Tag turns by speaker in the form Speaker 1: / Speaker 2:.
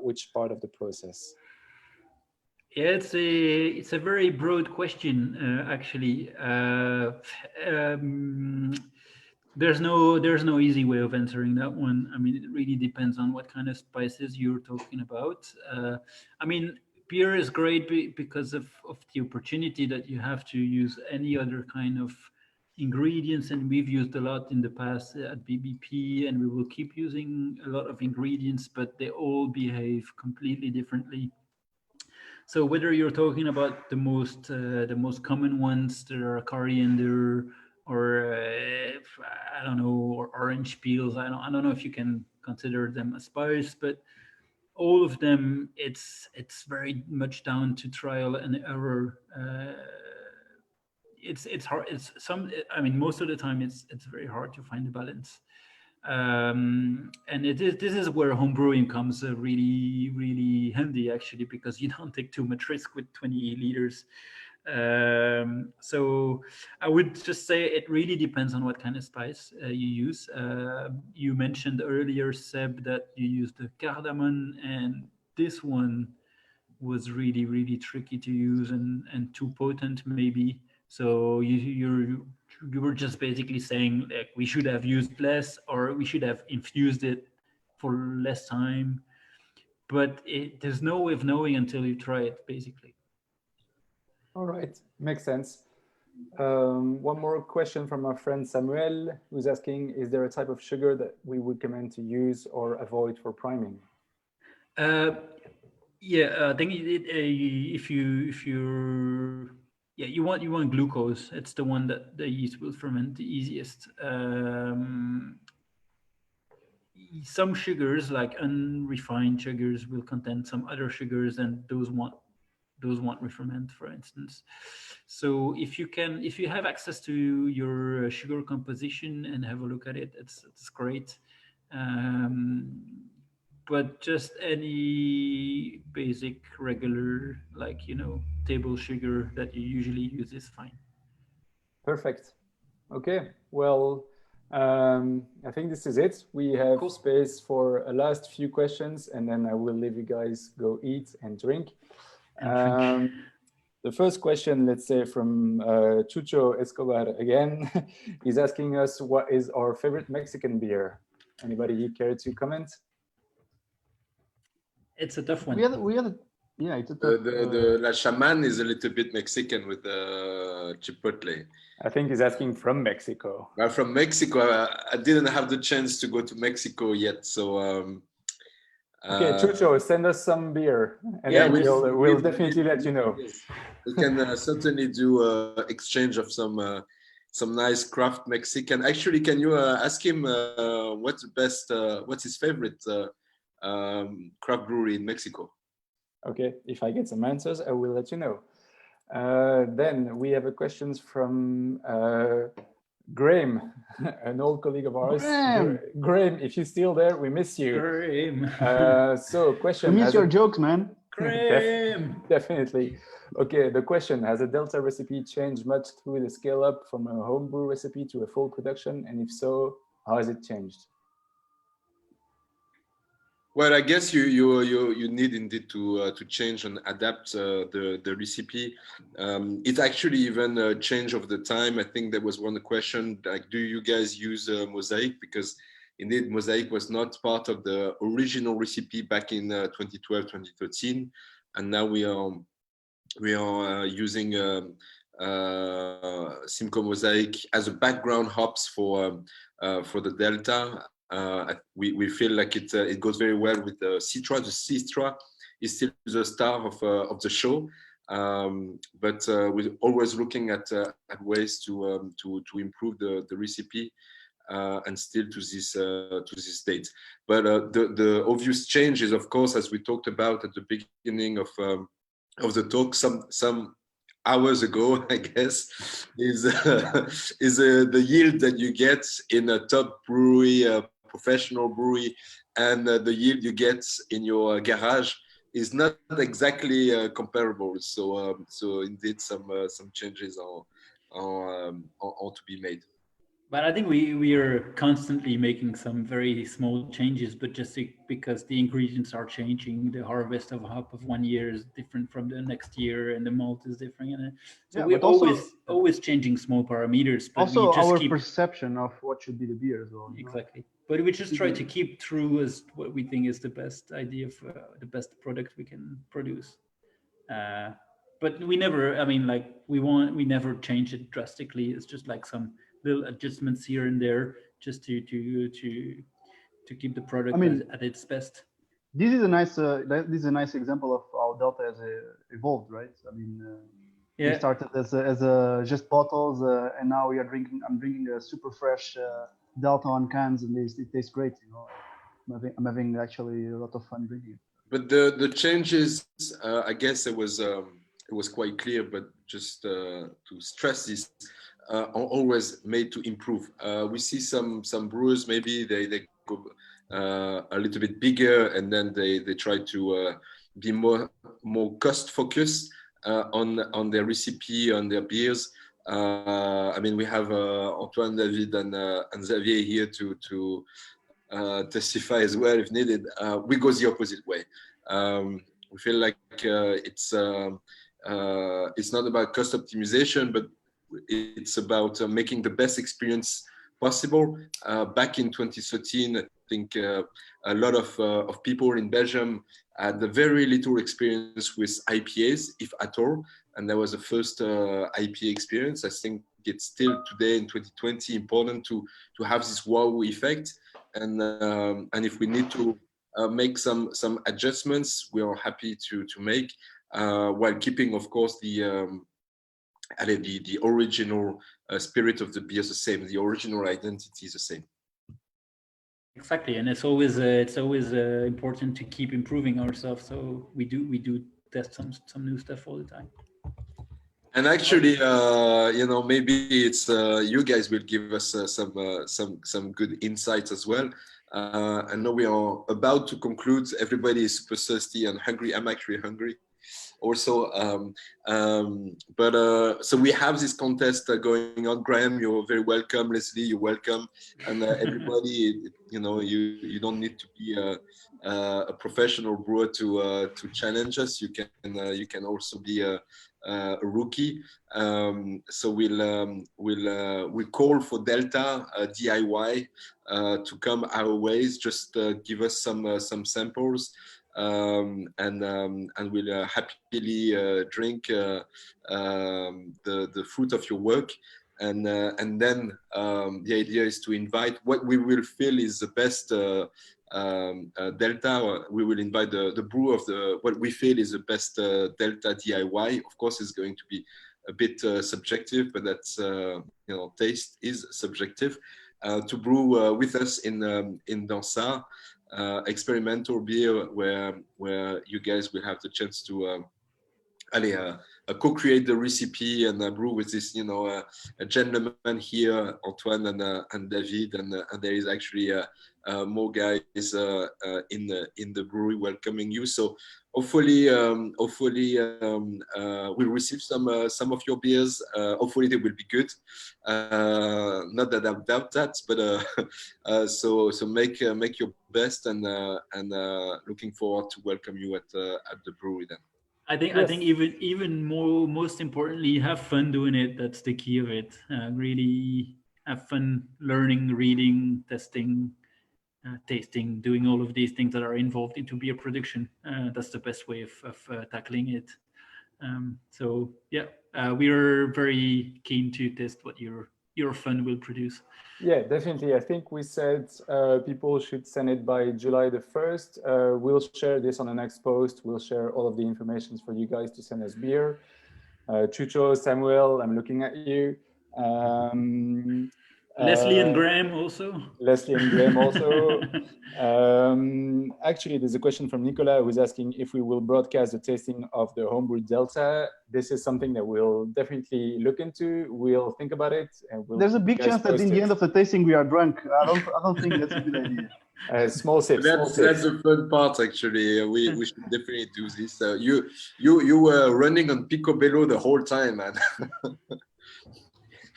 Speaker 1: which part of the process?
Speaker 2: Yeah, it's a very broad question, actually. There's no easy way of answering that one. I mean, it really depends on what kind of spices you're talking about. I mean, beer is great because of the opportunity that you have to use any other kind of ingredients, and we've used a lot in the past at BBP, and we will keep using a lot of ingredients, but they all behave completely differently. So whether you're talking about the most common ones that are coriander or I don't know, or orange peels, I don't know if you can consider them a spice, but all of them, it's very much down to trial and error. It's hard. It's some. I mean, most of the time, it's very hard to find a balance. And this is where homebrewing comes really handy, actually, because you don't take too much risk with 20 liters. So I would just say it really depends on what kind of spice you use. You mentioned earlier, Seb, that you used the cardamom, and this one was really tricky to use and too potent, maybe. So you were just basically saying, like, we should have used less, or we should have infused it for less time. But there's no way of knowing until you try it, basically.
Speaker 1: All right, makes sense. One more question from our friend Samuel, who's asking, is there a type of sugar that we would recommend to use or avoid for priming?
Speaker 2: Yeah, I think if you're yeah, you want glucose. It's the one that the yeast will ferment the easiest. Some sugars, like unrefined sugars, will contain some other sugars, and those won't re-ferment, for instance. So if you have access to your sugar composition and have a look at it, it's great. But just any basic regular, like, table sugar that you usually use is fine.
Speaker 1: Perfect. Okay, well, I think this is it. We have
Speaker 2: Cool.
Speaker 1: space for a last few questions, and then I will leave you guys go eat and drink. The first question, let's say, from Chucho Escobar again, he's asking us, what is our favorite Mexican beer? Anybody care to comment?
Speaker 2: It's a tough one.
Speaker 3: Yeah, it's a tough,
Speaker 4: the La Shaman is a little bit Mexican with chipotle.
Speaker 1: I think he's asking from Mexico.
Speaker 4: Well, from Mexico, I didn't have the chance to go to Mexico yet, so.
Speaker 1: Okay, Chucho, send us some beer, and
Speaker 4: yeah,
Speaker 1: then we'll definitely let you know.
Speaker 4: Yes. We can certainly do exchange of some nice craft Mexican. Actually, can you ask him what's the best, what's his favorite craft brewery in Mexico?
Speaker 1: Okay, if I get some answers, I will let you know. Then we have a question from Graham, an old colleague of ours. Graham, if you're still there, we miss you.
Speaker 2: Graham.
Speaker 1: So question.
Speaker 3: We miss your jokes, man.
Speaker 2: Graham.
Speaker 1: Definitely. Okay, the question, has a Delta recipe changed much through the scale up from a homebrew recipe to a full production? And if so, how has it changed?
Speaker 4: Well, I guess you need indeed to change and adapt the recipe. It actually even changed over the time. I think there was one question, like, do you guys use Mosaic? Because indeed Mosaic was not part of the original recipe back in 2012, 2013, and now we are using Simcoe Mosaic as a background hops for the Delta. We feel like it goes very well with the Citra. The Citra is still the star of the show, but we're always looking at ways to improve the recipe and still to this date. But the obvious change is, of course, as we talked about at the beginning of the talk, some hours ago, I guess, is the yield that you get in a top brewery, professional brewery, and the yield you get in your garage is not exactly comparable. So indeed, some changes are to be made.
Speaker 2: But I think we are constantly making some very small changes, but just because the ingredients are changing, the harvest of a hop of 1 year is different from the next year, and the malt is different, and so
Speaker 3: Yeah,
Speaker 2: we're
Speaker 3: but also
Speaker 2: always changing small parameters, but we
Speaker 3: also
Speaker 2: just
Speaker 3: our
Speaker 2: keep
Speaker 3: perception of what should be the beer as well.
Speaker 2: exactly. But we just try to keep true as what we think is the best idea for the best product we can produce. Uh, but we never, I mean, like we never change it drastically. It's just like some little adjustments here and there, just to keep the
Speaker 3: I
Speaker 2: product
Speaker 3: mean,
Speaker 2: at its best.
Speaker 3: this is a nice example of how Delta has evolved, right? I mean, we
Speaker 2: Yeah,
Speaker 3: started as just bottles, and now we are drinking. I'm drinking a super fresh Delta on cans, and it tastes great. You know, I'm having actually a lot of fun drinking it.
Speaker 4: But the changes, I guess it was quite clear. But just to stress this, are always made to improve. We see some brewers maybe they go a little bit bigger, and then they try to be more cost focused on their recipe, on their beers. I mean, we have Antoine, David, and Xavier here to testify as well if needed. We go the opposite way. We feel like it's not about cost optimization, but it's about making the best experience possible. Back in 2013, I think a lot of people in Belgium had a very little experience with IPAs, if at all. And that was the first IPA experience. I think it's still today in 2020 important to have this wow effect. And if we need to make some adjustments, we are happy to make while keeping, of course, the original spirit of the beer is the same. The original identity is the same.
Speaker 2: exactly. And it's always important to keep improving ourselves. So we do test some new stuff all the time.
Speaker 4: And actually, maybe it's you guys will give us some good insights as well. I know we are about to conclude. Everybody is super thirsty and hungry. I'm actually hungry also. So we have this contest going on. Graham, you're very welcome. Leslie, you're welcome. And everybody, you don't need to be a professional brewer to challenge us. You can also be a rookie. So we'll call for Delta DIY to come our ways. Just give us some samples, and we'll happily drink the fruit of your work. And then the idea is to invite what we will feel is the best Delta. We will invite the brew of what we feel is the best Delta DIY. Of course, it's going to be a bit subjective, but that's taste is subjective. To brew with us in Dansa, experimental beer where you guys will have the chance to co-create the recipe and brew with this, a gentleman here, Antoine and David, and there is actually more guys in the brewery welcoming you. So hopefully we'll receive some of your beers. Hopefully they will be good. Not that I doubt that, but so make your best, and looking forward to welcome you at the brewery then.
Speaker 2: I think even most importantly, have fun doing it. That's the key of it. Really have fun learning, reading, testing, tasting, doing all of these things that are involved into beer production. That's the best way of tackling it. So yeah, we are very keen to test what your fun will produce.
Speaker 1: Yeah, definitely. I think we said people should send it by July the 1st. We'll share this on the next post. We'll share all of the information for you guys to send us beer. Chucho, Samuel, I'm looking at you.
Speaker 2: Leslie and Graham also.
Speaker 1: Leslie and Graham also. Actually, there's a question from Nicola who's asking if we will broadcast the tasting of the Homebrew Delta. This is something that we'll definitely look into. We'll think about it. And
Speaker 3: there's a big chance that in the end of the tasting we are drunk. I don't think that's a good idea.
Speaker 1: Small sips.
Speaker 4: That's the fun part, actually. We should definitely do this. You were running on Picobello the whole time, man.